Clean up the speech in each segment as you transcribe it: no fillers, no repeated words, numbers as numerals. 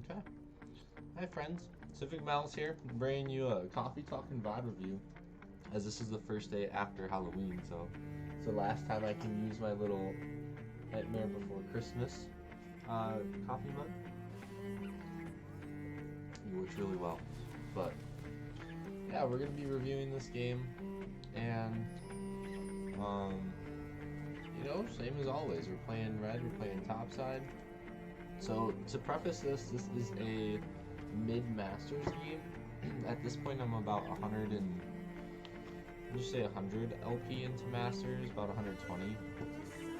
Okay. Hi friends, Civic Malz here, bringing you a coffee talk and VOD review, as this is the first day after Halloween, so it's the last time I can use my little Nightmare Before Christmas coffee mug. It works really well, but yeah, we're gonna be reviewing this game, and same as always, we're playing red, we're playing topside. So to preface this is a mid-masters game. At this point, I'm about 100 and just say 100 LP into masters, about 120.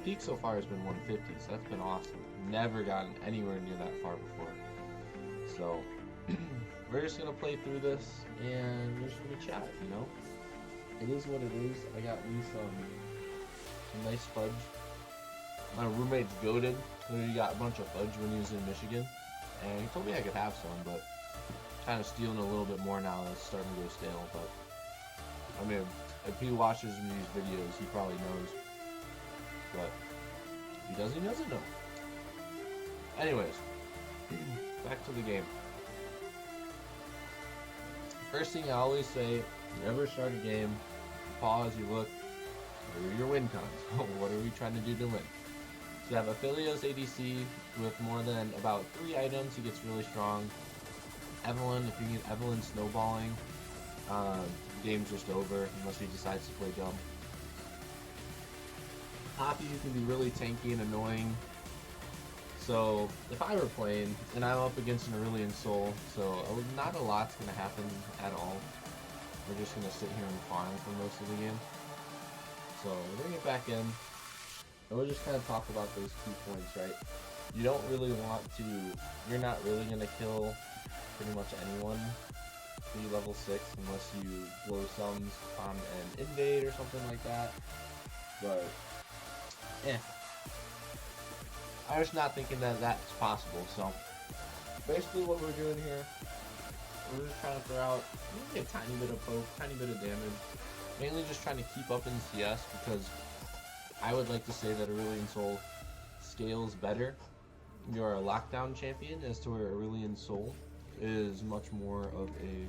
Peak so far has been 150, so that's been awesome. Never gotten anywhere near that far before. So we're just gonna play through this and we're just gonna chat. It is what it is. I got me some nice fudge. My roommate's goated. He got a bunch of fudge when he was in Michigan, and he told me I could have some, but kind of stealing a little bit more now. It's starting to go stale, but I mean, if he watches these videos, he probably knows. But if he doesn't, he doesn't know. Anyways, back to the game. First thing I always say, you never start a game, you pause, you look, what are your win cons? What are we trying to do to win? So you have Aphelios ADC with more than about 3 items, he gets really strong. Evelyn, if you get Evelyn snowballing, the game's just over unless he decides to play dumb. Poppy can be really tanky and annoying. So if I were playing, and I'm up against an Aurelian Soul, so not a lot's going to happen at all. We're just going to sit here and farm for most of the game. So we're going to get back in, and we'll just kind of talk about those key points, right? You don't really want to, you're not really going to kill pretty much anyone pre-level 6 unless you blow sums on an invade or something like that. But, I'm just not thinking that that's possible, so basically what we're doing here, we're just trying to throw out maybe a tiny bit of poke, tiny bit of damage, mainly just trying to keep up in CS because I would like to say that Aurelian Soul scales better. You're a lockdown champion as to where Aurelian Soul is much more of a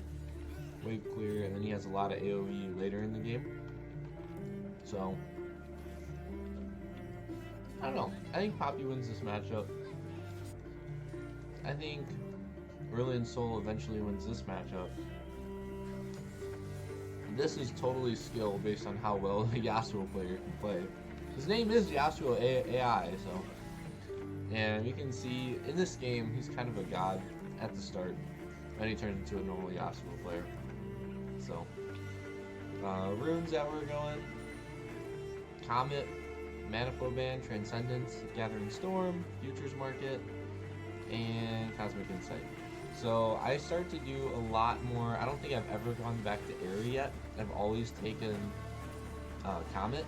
wave clear, and then he has a lot of AoE later in the game. So I don't know. I think Poppy wins this matchup. I think Aurelian Soul eventually wins this matchup. This is totally skill based on how well the Yasuo player can play. His name is Yasuo AI, so. And you can see in this game, he's kind of a god at the start. Then he turns into a normal Yasuo player. So, runes that we're going. Comet, Manifold Band, Transcendence, Gathering Storm, Futures Market, and Cosmic Insight. So I start to do a lot more. I don't think I've ever gone back to Aerie yet. I've always taken Comet.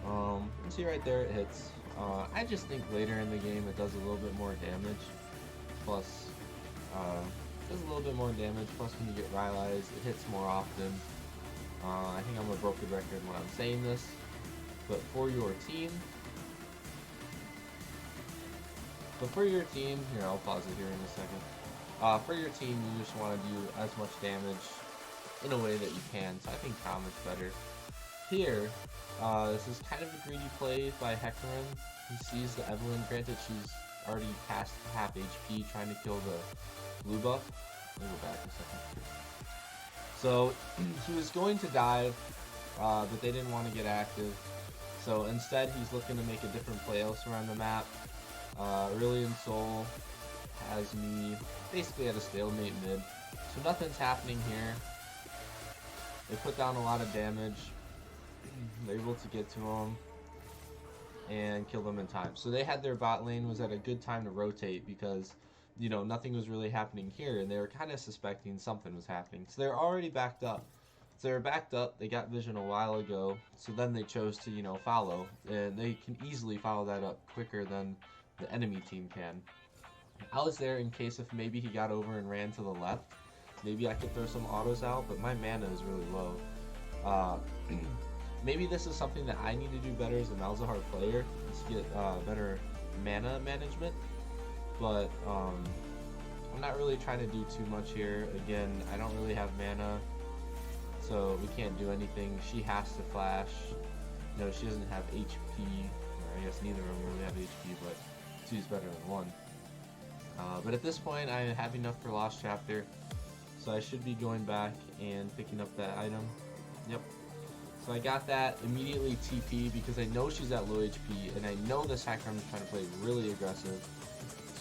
You see right there it hits. I just think later in the game it does a little bit more damage. Plus, does a little bit more damage. Plus when you get Rylized, it hits more often. I think I'm a broken record when I'm saying this. But for your team, here, I'll pause it here in a second. For your team, you just want to do as much damage in a way that you can, so I think Comet's better. Here, this is kind of a greedy play by Hecarim. He sees the Evelyn, granted she's already past half HP trying to kill the blue buff. Let me go back a second. So, he was going to dive, but they didn't want to get active. So instead, he's looking to make a different play elsewhere on the map. Aurelian Soul has me basically at a stalemate mid. So nothing's happening here. They put down a lot of damage. They're able to get to him and kill them in time. So they had their bot lane was at a good time to rotate because, nothing was really happening here. And they were kind of suspecting something was happening. So they're already backed up. So they were backed up, they got vision a while ago, so then they chose to, follow, and they can easily follow that up quicker than the enemy team can. I was there in case if maybe he got over and ran to the left, maybe I could throw some autos out, but my mana is really low. Maybe this is something that I need to do better as a Malzahar player, to get better mana management, but I'm not really trying to do too much here. Again, I don't really have mana, so we can't do anything. She has to flash. No, she doesn't have HP, or I guess neither of them really have HP, but 2 is better than 1. But at this point, I have enough for Lost Chapter, so I should be going back and picking up that item. Yep. So I got that, immediately TP, because I know she's at low HP, and I know this Hecarim is trying to play really aggressive.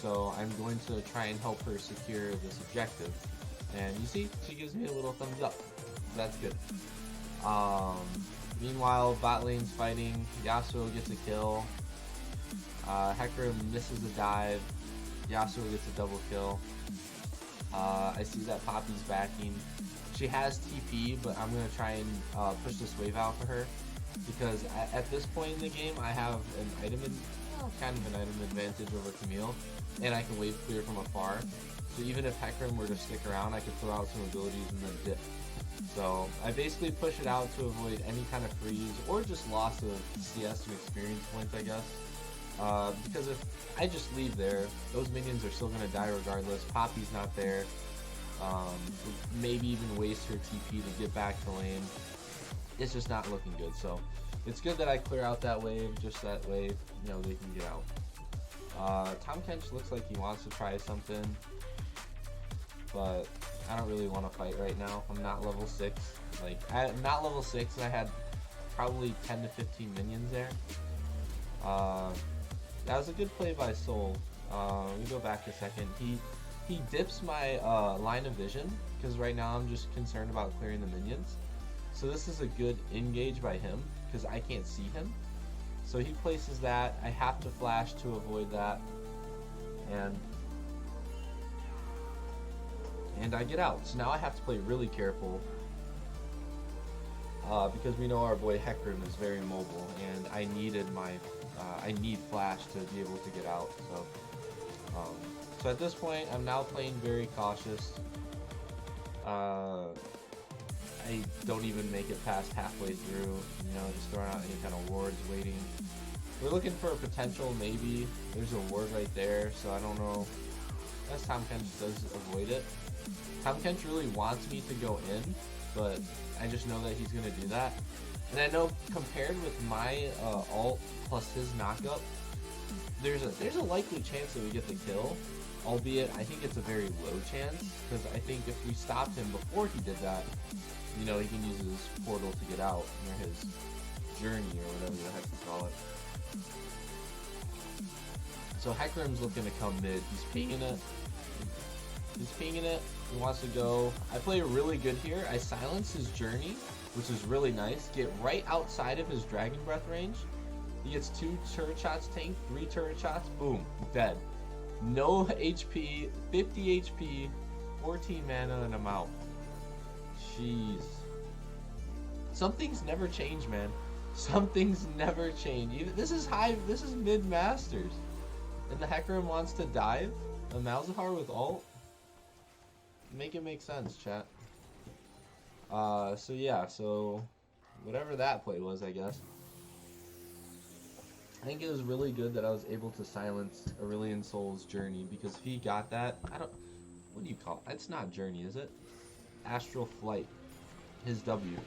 So I'm going to try and help her secure this objective. And you see, she gives me a little thumbs up. That's good. Meanwhile, bot lane's fighting. Yasuo gets a kill. Hecarim misses a dive. Yasuo gets a double kill. I see that Poppy's backing. She has TP, but I'm going to try and push this wave out for her. Because at this point in the game, I have an item, kind of an item advantage over Camille. And I can wave clear from afar. So even if Hecarim were to stick around, I could throw out some abilities and then dip. So I basically push it out to avoid any kind of freeze or just loss of CS to experience points, I guess. Because if I just leave there, those minions are still going to die regardless. Poppy's not there. Maybe even waste her TP to get back to lane. It's just not looking good. So it's good that I clear out that wave, just that way, you know, they can get out. Tom Kench looks like he wants to try something, but I don't really want to fight right now. I'm not level 6. Like, I'm not level 6, and I had probably 10 to 15 minions there. That was a good play by Soul. Let me go back a second. He dips my line of vision, because right now I'm just concerned about clearing the minions. So this is a good engage by him, because I can't see him. So he places that. I have to flash to avoid that. And I get out. So now I have to play really careful. Because we know our boy Hecarim is very mobile, and I needed my I need flash to be able to get out. So at this point, I'm now playing very cautious. I don't even make it past halfway through, you know, just throwing out any kind of wards, waiting. We're looking for a potential, maybe. There's a ward right there, so I don't know. As Tom Kench does avoid it. Tom Kench really wants me to go in, but I just know that he's going to do that. And I know compared with my ult plus his knockup, there's a likely chance that we get the kill. Albeit, I think it's a very low chance, because I think if we stopped him before he did that, you know, he can use his portal to get out, or his journey, or whatever the heck you call it. So Hecarim's looking to come mid. He's pinging it. He's pinging it. He wants to go. I play really good here. I silence his journey, which is really nice. Get right outside of his Dragon Breath range. He gets 2 turret shots tanked, 3 turret shots. Boom. Dead. No HP, 50 HP, 14 mana, and I'm out. Jeez. Some things never change, man. Some things never change. This is mid-masters. And the Hecarim wants to dive? A Malzahar with ult? Make it make sense, chat. So yeah, so whatever that play was, I guess. I think it was really good that I was able to silence Aurelion Sol's journey, because if he got that, what do you call it? It's not journey, is it? Astral Flight. His W.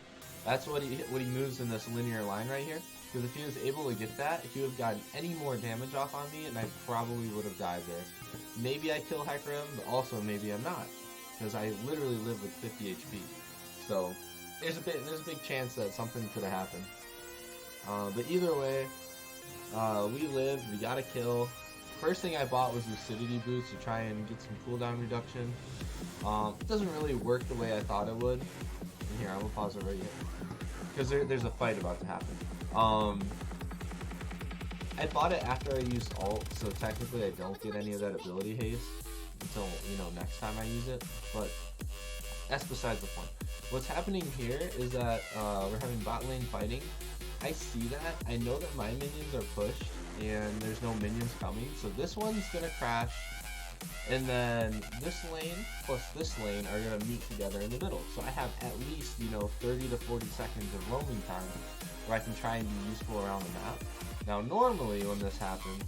That's what he moves in this linear line right here. Because if he was able to get that, he would have gotten any more damage off on me, and I probably would have died there. Maybe I kill Hecarim, but also maybe I'm not. Because I literally live with 50 HP. So, there's a big chance that something could have happened. But either way, we lived, we got a kill. First thing I bought was Lucidity Boots to try and get some cooldown reduction. It doesn't really work the way I thought it would. And here, I'm gonna pause it right here. Because there's a fight about to happen. I bought it after I used ult, so technically I don't get any of that ability haste until, you know, next time I use it. But that's besides the point. What's happening here is that we're having bot lane fighting. I see that. I know that my minions are pushed and there's no minions coming. So this one's gonna crash, and then this lane plus this lane are gonna meet together in the middle. So I have at least, you know, 30 to 40 seconds of roaming time where I can try and be useful around the map. Now normally when this happens,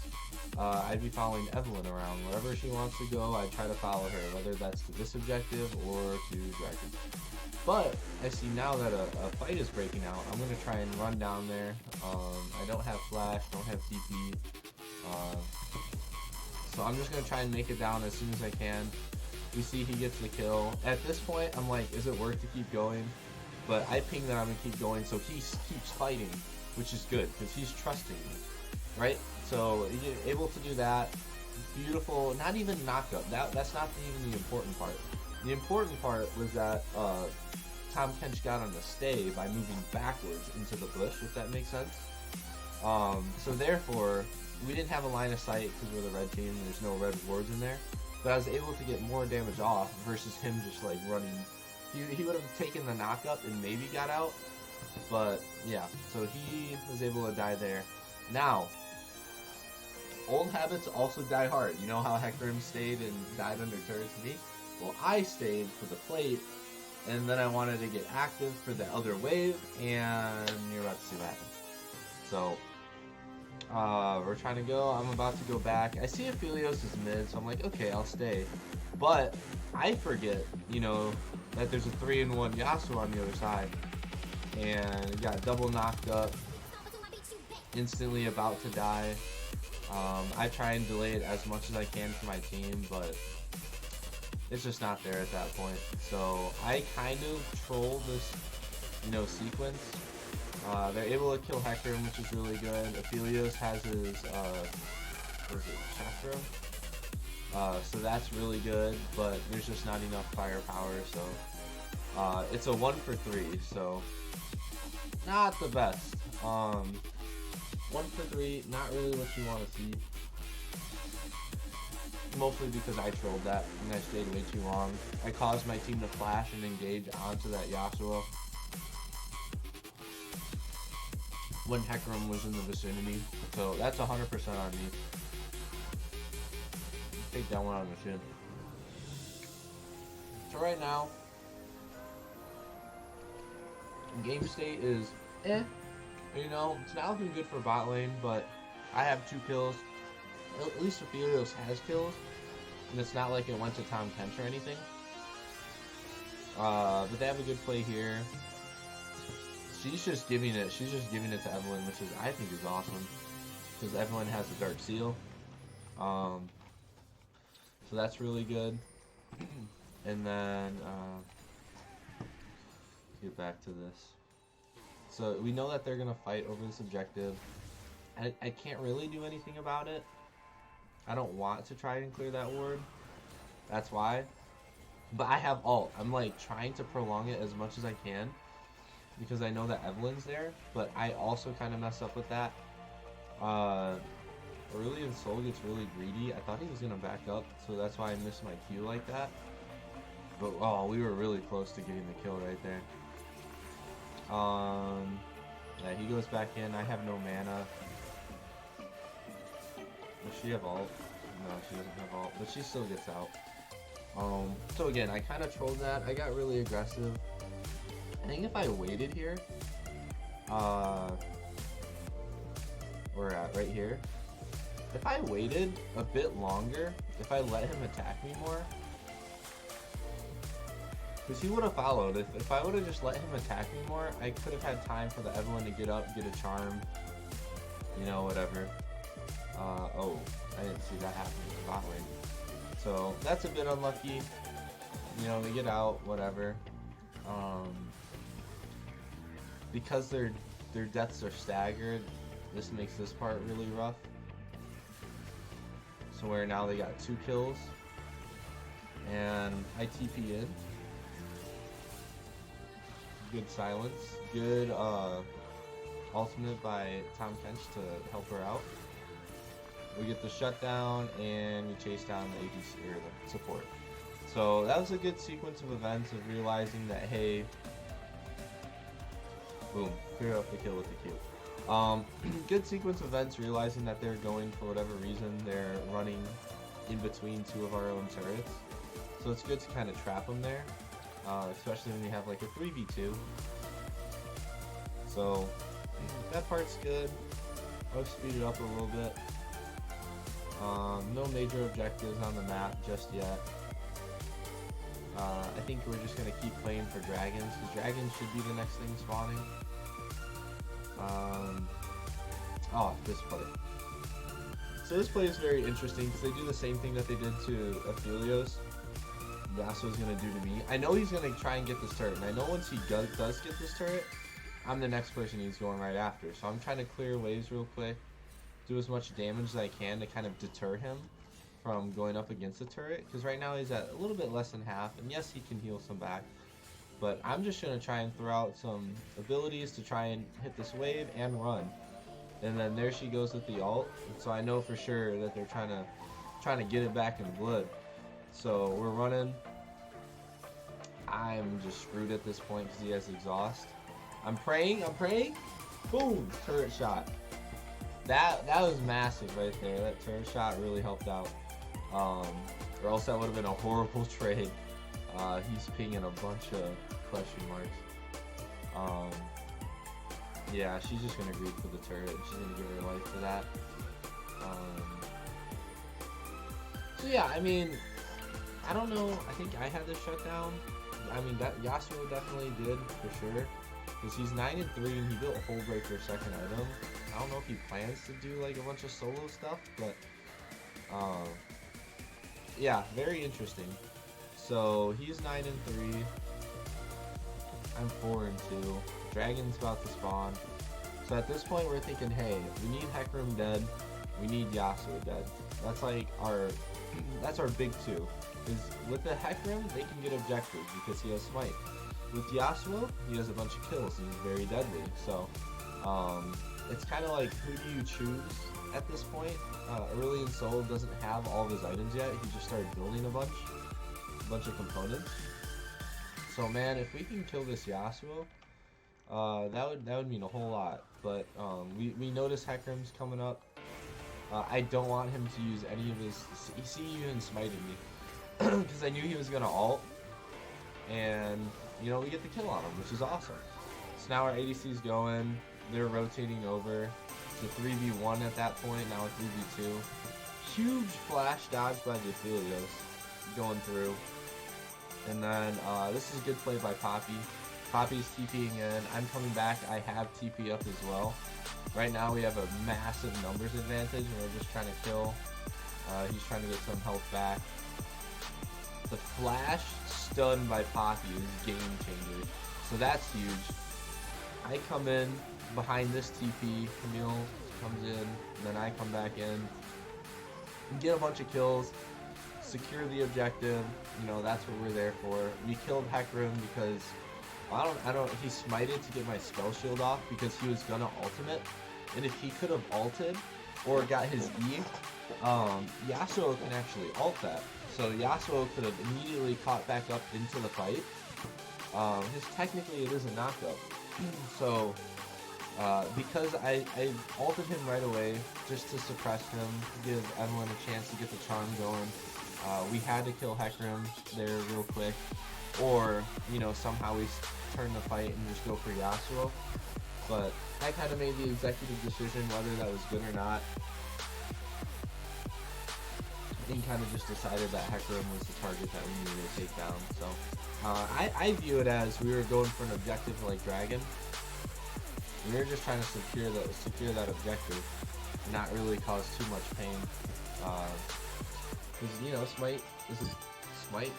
I'd be following Evelyn around. Wherever she wants to go, I try to follow her, whether that's to this objective or to Dragon. But I see now that a fight is breaking out. I'm going to try and run down there. I don't have flash, don't have TP. So I'm just going to try and make it down as soon as I can. We see he gets the kill. At this point, I'm like, is it worth to keep going? But I ping that I'm going to keep going, so he keeps fighting, which is good, because he's trusting me, right? So you're able to do that. Beautiful, not even knockup. That's not even the important part. The important part was that Tom Kench got on the stay by moving backwards into the bush, if that makes sense. So therefore, we didn't have a line of sight because we're the red team. There's no red wards in there. But I was able to get more damage off versus him just like running. He would have taken the knockup and maybe got out. But yeah, so he was able to die there. Now, old habits also die hard. You know how Hecarim stayed and died under turrets to me? Well, I stayed for the plate, and then I wanted to get active for the other wave, and you're about to see what happens. So, we're trying to go. I'm about to go back. I see Aphelios is mid, so I'm like, okay, I'll stay. But I forget, you know, that there's a 3-in-1 Yasuo on the other side. And got double knocked up. Instantly about to die. I try and delay it as much as I can for my team, but it's just not there at that point. So I kind of troll this, you know, sequence. They're able to kill Hecarim, which is really good. Aphelios has his, what is it, Chakra? So that's really good, but there's just not enough firepower, so it's a 1 for 3, so not the best. 1 for 3, not really what you want to see. Mostly because I trolled that and I stayed way too long. I caused my team to flash and engage onto that Yasuo when Hecarim was in the vicinity. So that's 100% on me. Take that one on the chin. So right now, game state is You know, it's not looking good for bot lane, but I have 2 kills. At least Aphelios has kills, and it's not like it went to Tom Kench or anything. But they have a good play here. She's just giving it. She's just giving it to Evelyn, which is I think is awesome, because Evelyn has the Dark Seal. So that's really good. And then get back to this. So we know that they're gonna fight over this objective. I can't really do anything about it. I don't want to try and clear that ward. That's why. But I have ult. I'm like trying to prolong it as much as I can because I know that Evelyn's there. But I also kind of mess up with that. Aurelian Soul gets really greedy. I thought he was gonna back up, so that's why I missed my Q like that. But oh, we were really close to getting the kill right there. Yeah, he goes back in. I have no mana. Does she have ult? No, she doesn't have ult, but she still gets out. So again, I kind of trolled that. I got really aggressive. I think if I waited here, we're at right here. If I waited a bit longer, if I let him attack me more, because he would have followed. If I would have just let him attack me more, I could have had time for the Evelyn to get up, get a charm, you know, whatever. Oh, I didn't see that happen in the bot lane. So that's a bit unlucky. You know, they get out, whatever. Because their deaths are staggered, this makes this part really rough. So where now they got 2 kills, and I TP in. Good silence. Good ultimate by Tom Kench to help her out. We get the shutdown and we chase down the ADC or the support. So that was a good sequence of events of realizing that, hey, boom, clear up the kill with the Q. Good sequence of events realizing that they're going, for whatever reason, they're running in between 2 of our own turrets. So it's good to kind of trap them there, especially when you have like a 3v2. So that part's good. I'll speed it up a little bit. No major objectives on the map just yet. I think we're just gonna keep playing for dragons, because dragons should be the next thing spawning. Oh, this play. So this play is very interesting because they do the same thing that they did to Aphelios. Yasuo's gonna do to me. I know he's gonna try and get this turret, and I know once he does get this turret, I'm the next person he's going right after. So I'm trying to clear waves real quick, do as much damage as I can to kind of deter him from going up against the turret, because right now he's at a little bit less than half, and yes, he can heal some back, but I'm just gonna try and throw out some abilities to try and hit this wave and run. And then there she goes with the ult, and so I know for sure that they're trying to get it back in blood. So we're running. I'm just screwed at this point because he has exhaust. I'm praying. Boom! Turret shot. That was massive right there. That turret shot really helped out. Or else that would have been a horrible trade. He's pinging a bunch of question marks. Yeah, she's just gonna greed for the turret. She's gonna give her life for that. So yeah, I mean, I don't know. I think I had this shut down. I mean, that Yasuo definitely did for sure, because he's 9-3 and he built a Hull Breaker second item. I don't know if he plans to do like a bunch of solo stuff, but yeah, very interesting. So he's 9-3. I'm 4-2. Dragon's about to spawn. So at this point we're thinking, hey, we need Hecarim dead, we need Yasuo dead. That's like our big two. Because with the Hecarim, they can get objectives because he has smite. With Yasuo, he has a bunch of kills and he's very deadly. So it's kind of like, who do you choose at this point? Early in solo doesn't have all of his items yet. He just started building a bunch of components. So man, if we can kill this Yasuo, that would mean a whole lot. But we notice Hecarim's coming up. I don't want him to use any of his. See, he even smited me because I knew he was gonna ult, and you know we get the kill on him, which is awesome. So now our ADC's going. They're rotating over. It's a 3v1 at that point. Now a 3v2. Huge flash dodge by the Aphelios going through. And then this is a good play by Poppy. Poppy's TPing in. I'm coming back. I have TP up as well. Right now we have a massive numbers advantage, and we're just trying to kill. He's trying to get some health back. The flash stun by Poppy is game changer. So that's huge. I come in behind this TP. Camille comes in, and then I come back in and get a bunch of kills. Secure the objective. You know, that's what we're there for. We killed Hecarim because he smited to get my spell shield off because he was gonna ultimate, and if he could have ulted or got his E, Yasuo can actually ult that. So Yasuo could have immediately caught back up into the fight. Technically it is a knockup. So because I ulted him right away just to suppress him, give everyone a chance to get the charm going. We had to kill Hecarim there real quick, or you know, somehow we turn the fight and just go for Yasuo. But I kind of made the executive decision whether that was good or not, and kind of just decided that Hecarim was the target that we needed to take down. So I view it as we were going for an objective like Dragon. We were just trying to secure that objective and not really cause too much pain. Because you know, Smite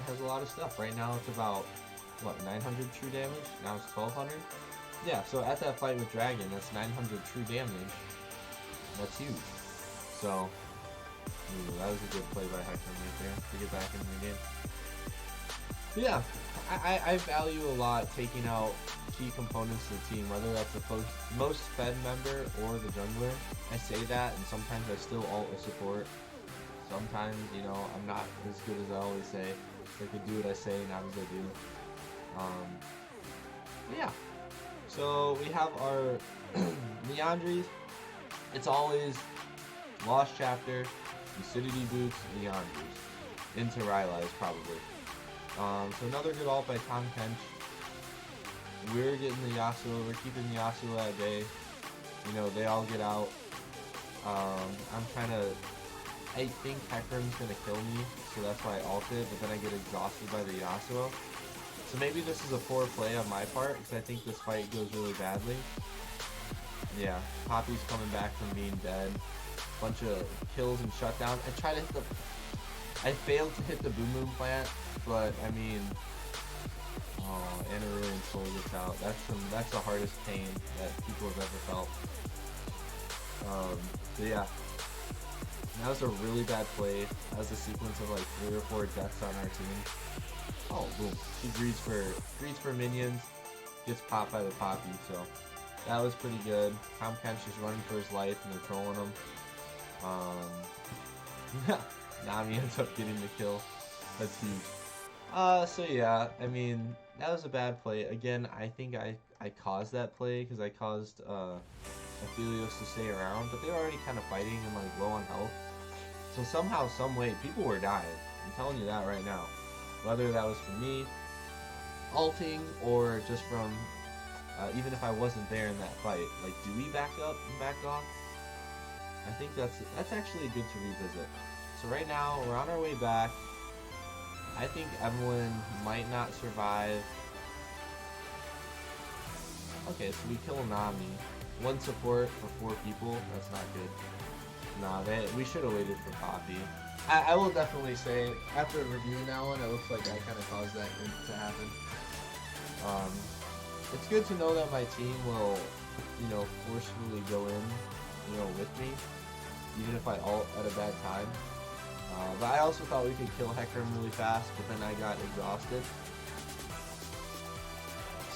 has a lot of stuff. Right now it's about what, 900 true damage? Now it's 1200. Yeah, so at that fight with Dragon, that's 900 true damage. That's huge. So that was a good play by Hecarim right there to get back in the game. But yeah, I value a lot taking out key components of the team, whether that's the most fed member or the jungler. I say that, and sometimes I still ult a support. Sometimes, you know, I'm not as good as I always say. I could do what I say, not as I do. Yeah. So we have our Leandries. It's always Lost Chapter, Lucidity Boots, Leandries. Into Rylai's probably. So another good ult by Tom Kench. We're getting the Yasuo, we're keeping the Yasuo at bay. You know, they all get out. I'm trying to I think Hecarim's gonna kill me, so that's why I ulted, but then I get exhausted by the Yasuo. So maybe this is a poor play on my part, because I think this fight goes really badly. Yeah, Poppy's coming back from being dead. Bunch of kills and shutdown. I failed to hit the Boom Boom plant, but I mean, oh, and a Ruined Soul gets out. That's the hardest pain that people have ever felt. So yeah, that was a really bad play. That was a sequence of like 3 or 4 deaths on our team. Oh, boom! She greeds for minions, gets popped by the Poppy. So that was pretty good. Tom Kench is running for his life, and they're trolling him. Nami ends up getting the kill. That's huge. So yeah, I mean, that was a bad play. Again, I think I caused that play because I caused Aphelios to stay around, but they were already kind of fighting and like low on health. So somehow, some way, people were dying. I'm telling you that right now. Whether that was from me ulting or just from even if I wasn't there in that fight. Like, do we back up and back off? I think that's actually good to revisit. So right now, we're on our way back. I think Evelyn might not survive. Okay, so we kill Nami. 1 support for 4 people. That's not good. Nah, we should have waited for Poppy. I will definitely say, after reviewing that one, it looks like I kind of caused that to happen. It's good to know that my team will, forcefully go in, with me, even if I ult at a bad time. But I also thought we could kill Hecarim really fast, but then I got exhausted.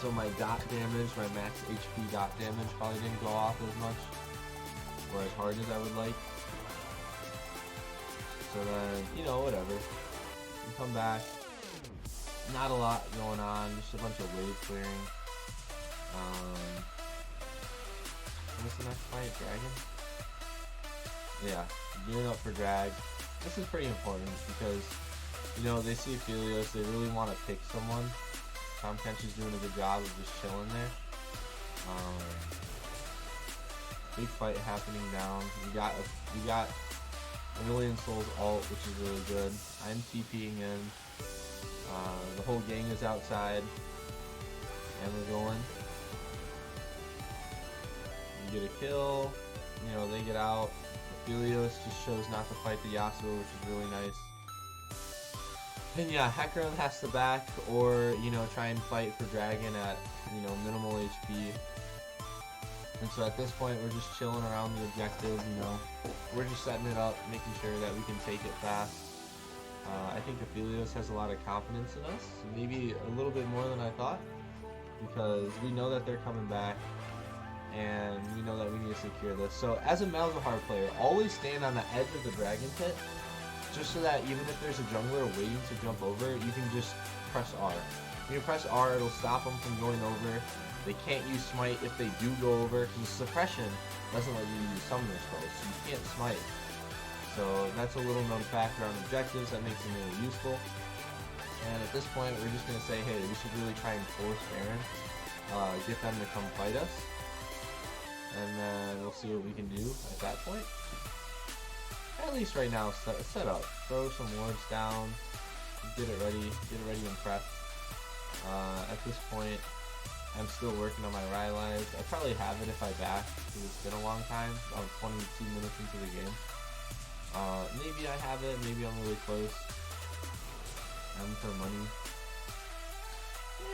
So my dot damage, my max HP dot damage probably didn't go off as much, or as hard as I would like. So then, whatever. We come back. Not a lot going on, just a bunch of wave clearing. What's the next fight? Dragon? Yeah, gearing up for drag. This is pretty important because, they see Aphelios, they really want to pick someone. Tom Kench is doing a good job of just chilling there. Big fight happening down. We got a Million Souls ult, which is really good. I'm TPing in. The whole gang is outside, and we're going. We get a kill. They get out. Aphelios just chose not to fight the Yasuo, which is really nice. And yeah, Hecarim has to back or, try and fight for Dragon at, minimal HP. And so at this point, we're just chilling around the objective, We're just setting it up, making sure that we can take it fast. I think Aphelios has a lot of confidence in us, maybe a little bit more than I thought, because we know that they're coming back, and we know that we need to secure this. So as a Malzahar player, always stand on the edge of the Dragon Pit, just so that even if there's a jungler waiting to jump over, you can just press R. When you press R, it'll stop them from going over. They can't use Smite if they do go over, because Suppression doesn't let you use Summoner spells, so you can't Smite. So that's a little known factor on objectives that makes them really useful. And at this point, we're just going to say, hey, we should really try and force Baron, get them to come fight us. And then we'll see what we can do at that point. At least right now, set up. Throw some wards down. Get it ready and prep. At this point, I'm still working on my Rylai's. I probably have it if I back, because it's been a long time. About 22 minutes into the game. Maybe I have it, maybe I'm really close. M for money.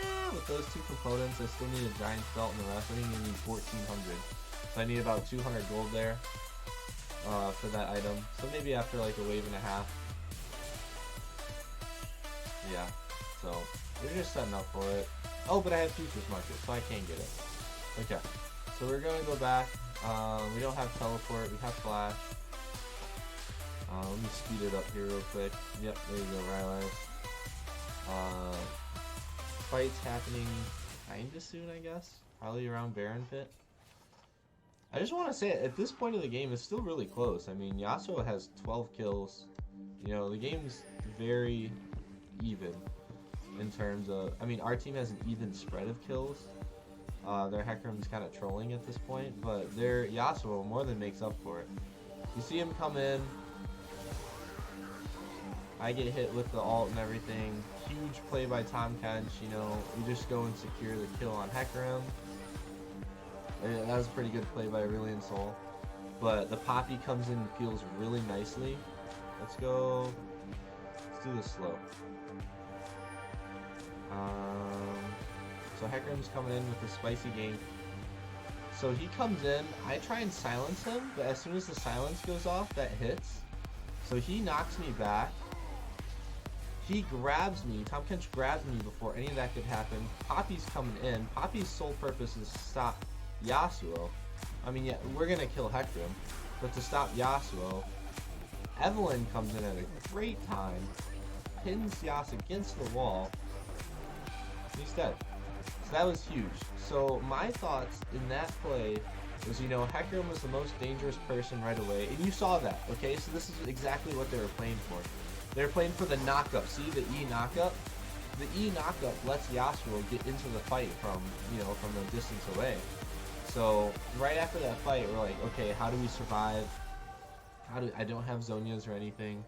Yeah, with those 2 components, I still need a giant belt and the rest. I think I need 1,400. So I need about 200 gold there. For that item. So maybe after like a wave and a half. Yeah. So we're just setting up for it. Oh, but I have Futures Market, so I can't get it. Okay. So we're gonna go back. We don't have teleport, we have flash. Let me speed it up here real quick. Yep, there you go, Rylai's. Fight's happening kinda soon, I guess. Probably around Baron Pit. I just want to say, at this point of the game, it's still really close. I mean, Yasuo has 12 kills. The game's very even in terms of... I mean, our team has an even spread of kills. Their Hecarim's kind of trolling at this point, but their Yasuo more than makes up for it. You see him come in, I get hit with the ult and everything. Huge play by Tom Kench, you know, we just go and secure the kill on Hecarim. And that was a pretty good play by Aurelion Sol. But the Poppy comes in and feels really nicely. Let's go. Let's do this slow. So Hecarim's coming in with a spicy gank. So he comes in, I try and silence him, but as soon as the silence goes off, that hits. So he knocks me back. He grabs me, Tom Kench grabs me before any of that could happen. Poppy's coming in. Poppy's sole purpose is to stop Yasuo. I mean, yeah, we're gonna kill Hecarim, but to stop Yasuo, Evelyn comes in at a great time, pins Yas against the wall, he's dead. So that was huge. So my thoughts in that play was, you know, Hecarim was the most dangerous person right away, and you saw that, okay? So this is exactly what they were playing for. They were playing for the knockup. See the E knockup? The E knockup lets Yasuo get into the fight from, you know, from a distance away. So right after that fight, we're like, okay, how do we survive? I don't have Zonias or anything.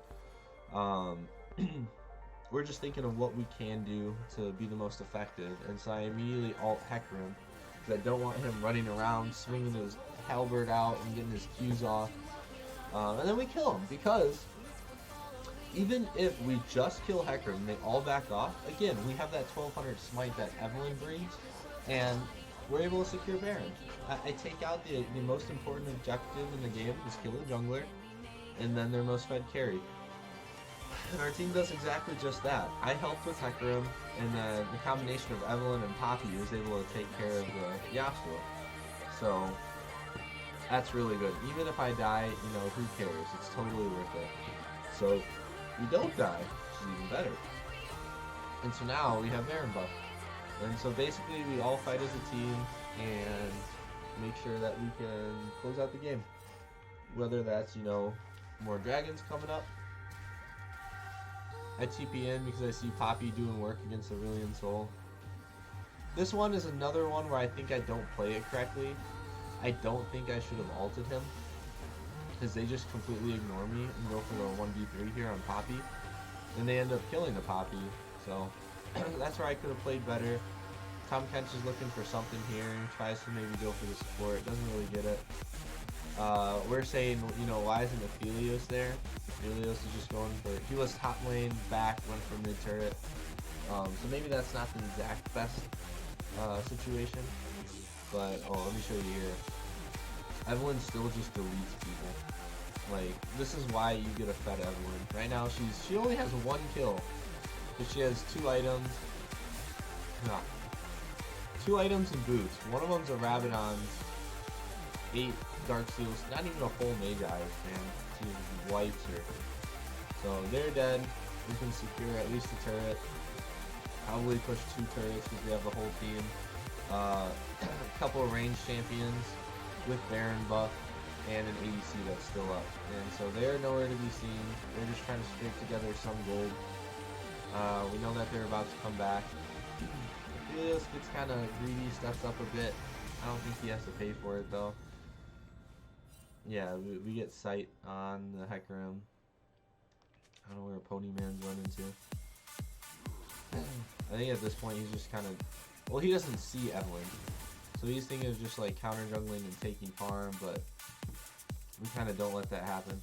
We're just thinking of what we can do to be the most effective, and so I immediately ult Hecarim because I don't want him running around swinging his halberd out and getting his Qs off. And then we kill him, because even if we just kill Hecarim and they all back off, again, we have that 1200 smite that Evelyn brings, and we're able to secure Baron. I take out the most important objective in the game, is kill a jungler, and then their most fed carry. And our team does exactly just that. I helped with Hecarim, and the combination of Evelyn and Poppy was able to take care of Yasuo. So that's really good. Even if I die, you know, who cares? It's totally worth it. So if we don't die, which is even better. And so now we have Baron buff. And so basically we all fight as a team and make sure that we can close out the game. Whether that's, you know, more dragons coming up. I TP in because I see Poppy doing work against Aurelion Sol. This one is another one where I think I don't play it correctly. I don't think I should have ulted him, because they just completely ignore me and go for the 1v3 here on Poppy. And they end up killing the Poppy, so that's where I could have played better. Tom Kench is looking for something here, tries to maybe go for the support, doesn't really get it. We're saying, you know, why isn't Aphelios there? Aphelios is just going for, he was top lane, back, went for mid turret. So maybe that's not the exact best situation. But, oh, let me show you here. Evelyn still just deletes people. Like, this is why you get a fed Evelyn. Right now, she only has one kill, but she has 2 items. No. 2 items and boots. One of them's a Rabadon's 8 Dark Seals, not even a full Mage Eyes, man. She wipes her. So they're dead. We can secure at least a turret. Probably push 2 turrets because we have the whole team. A couple of ranged champions with Baron buff and an ADC that's still up. And so they're nowhere to be seen. They're just trying to scrape together some gold. We know that they're about to come back. Aphelios gets kind of greedy, steps up a bit. I don't think he has to pay for it though. Yeah, we get sight on the Hecarim. I don't know where Ponyman's running to. I think at this point he's just kind of... Well, he doesn't see Evelyn. So he's thinking of just like counter jungling and taking farm, but we kind of don't let that happen.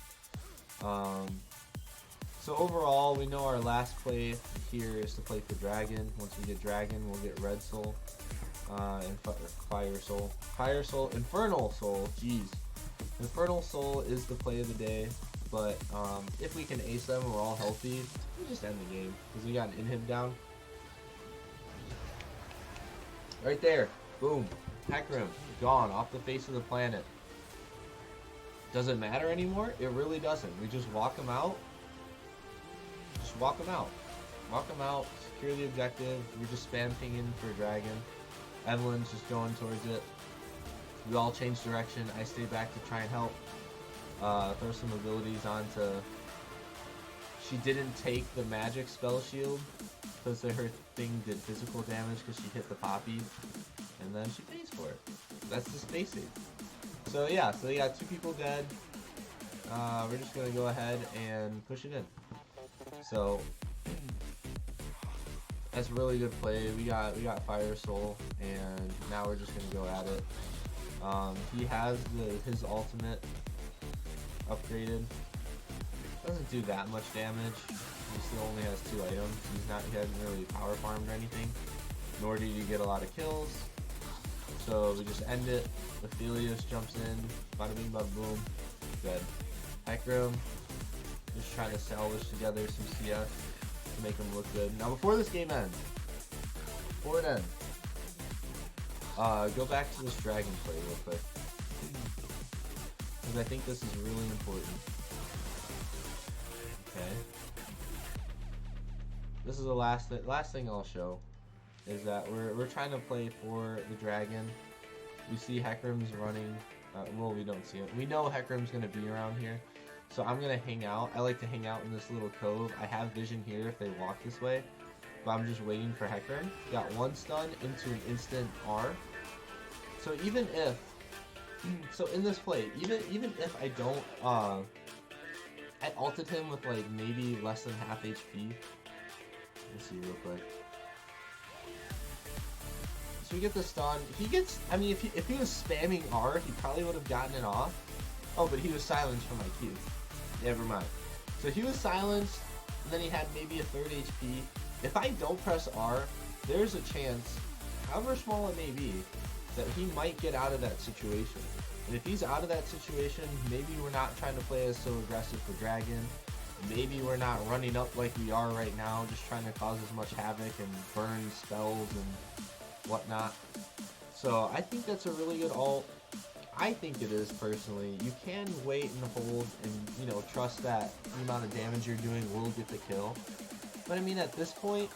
So overall, we know our last play here is to play for Dragon. Once we get Dragon, we'll get Red Soul and Fire Soul. Fire Soul, Infernal Soul, jeez. Infernal Soul is the play of the day, but if we can ace them and we're all healthy, we just end the game, because we got an inhib down. Right there, boom, Hecarim, gone, off the face of the planet. Does it matter anymore? It really doesn't. We just walk them out. Just walk them out. Walk them out, secure the objective. We're just spam pinging for Dragon. Evelyn's just going towards it. We all change direction. I stay back to try and help. Throw some abilities onto... She didn't take the magic spell shield because her thing did physical damage because she hit the Poppy. And then she pays for it. That's just basic. So yeah, so they got 2 people dead. We're just going to go ahead and push it in. So that's a really good play. We got Fire Soul, and now we're just gonna go at it. He has his ultimate upgraded. Doesn't do that much damage. He still only has 2 items. He hasn't really power farmed or anything, nor did he get a lot of kills. So we just end it. Aphelios jumps in, bada bing bada boom, dead. Hecarim, just trying to salvage together some CS to make him look good. Now before this game ends, before it ends, go back to this dragon play real quick, because I think this is really important. Okay. This is the last thing I'll show, is that we're trying to play for the dragon. We see Hecarim's running. Well, we don't see it. We know Hecarim's gonna be around here, so I'm gonna hang out. I like to hang out in this little cove. I have vision here if they walk this way, but I'm just waiting for Hecarim. Got 1 stun into an instant R. So even if, in this play, even if I don't, I ulted him with like maybe less than half HP. Let's see real quick. So we get the stun. He gets, I mean, if he was spamming R, he probably would have gotten it off. Oh, but he was silenced from my Q. Never mind. So he was silenced, and then he had maybe a 3rd HP. If I don't press R, there's a chance, however small it may be, that he might get out of that situation. And if he's out of that situation, maybe we're not trying to play as so aggressive for Dragon. Maybe we're not running up like we are right now, just trying to cause as much havoc and burn spells and whatnot. So I think that's a really good ult. I think it is, personally. You can wait and hold and, you know, trust that the amount of damage you're doing will get the kill. But I mean, at this point,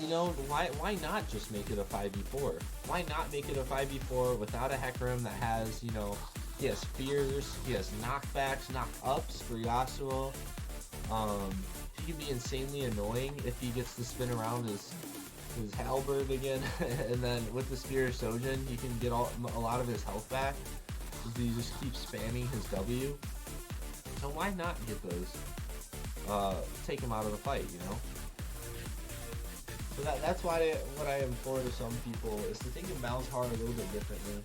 you know, why not just make it a 5v4? Why not make it a 5v4 without a Hecarim that has, you know, he has fears, he has knockbacks, knock-ups for Yasuo. He can be insanely annoying if he gets to spin around his halberd again, and then with the Spear of Sojin, he can get a lot of his health back if he just keeps spamming his W. So why not get those? Take him out of the fight, you know? So that's why what I implore to some people is to think of Malzahar a little bit differently.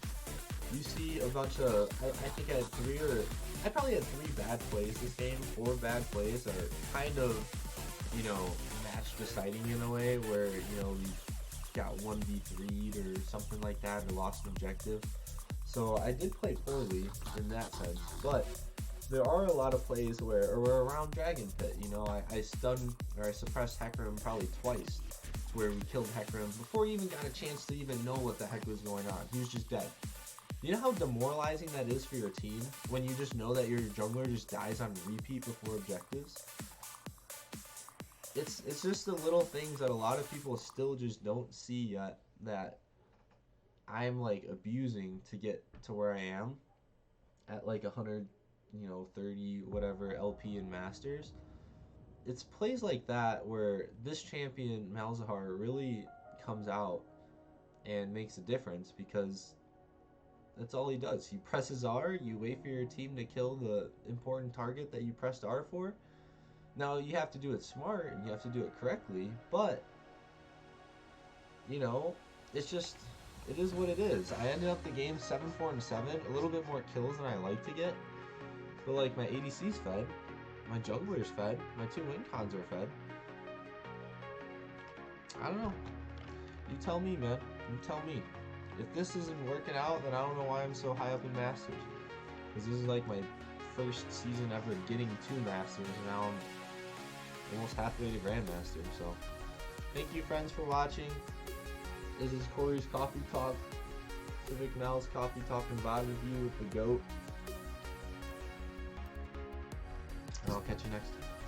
You see a bunch of, I think I probably had 3 bad plays this game, 4 bad plays that are kind of, you know, match deciding in a way where, you know, we got 1v3'd or something like that or lost an objective. So I did play poorly in that sense, but there are a lot of plays where we're around Dragon Pit, you know, I stunned or I suppressed Hecarim probably twice, where we killed Hecarim before he even got a chance to even know what the heck was going on. He was just dead. You know how demoralizing that is for your team when you just know that your jungler just dies on repeat before objectives? It's just the little things that a lot of people still just don't see yet, that I'm like abusing to get to where I am at like 100, you know, 30 whatever LP and Masters. It's plays like that where this champion Malzahar really comes out and makes a difference, because that's all he does. He presses R, you wait for your team to kill the important target that you pressed R for. Now, you have to do it smart, and you have to do it correctly, but, you know, it's just, it is what it is. I ended up the game 7-4-7, a little bit more kills than I like to get, but, like, my ADC's fed, my jungler's fed, my 2 win cons are fed. I don't know. You tell me, man. You tell me. If this isn't working out, then I don't know why I'm so high up in Masters. Because this is like my first season ever getting to Masters, and now I'm almost halfway to Grandmaster. So, thank you, friends, for watching. This is Corey's Coffee Talk, Civic Mal's Coffee Talk and VOD review with the GOAT. And I'll catch you next time.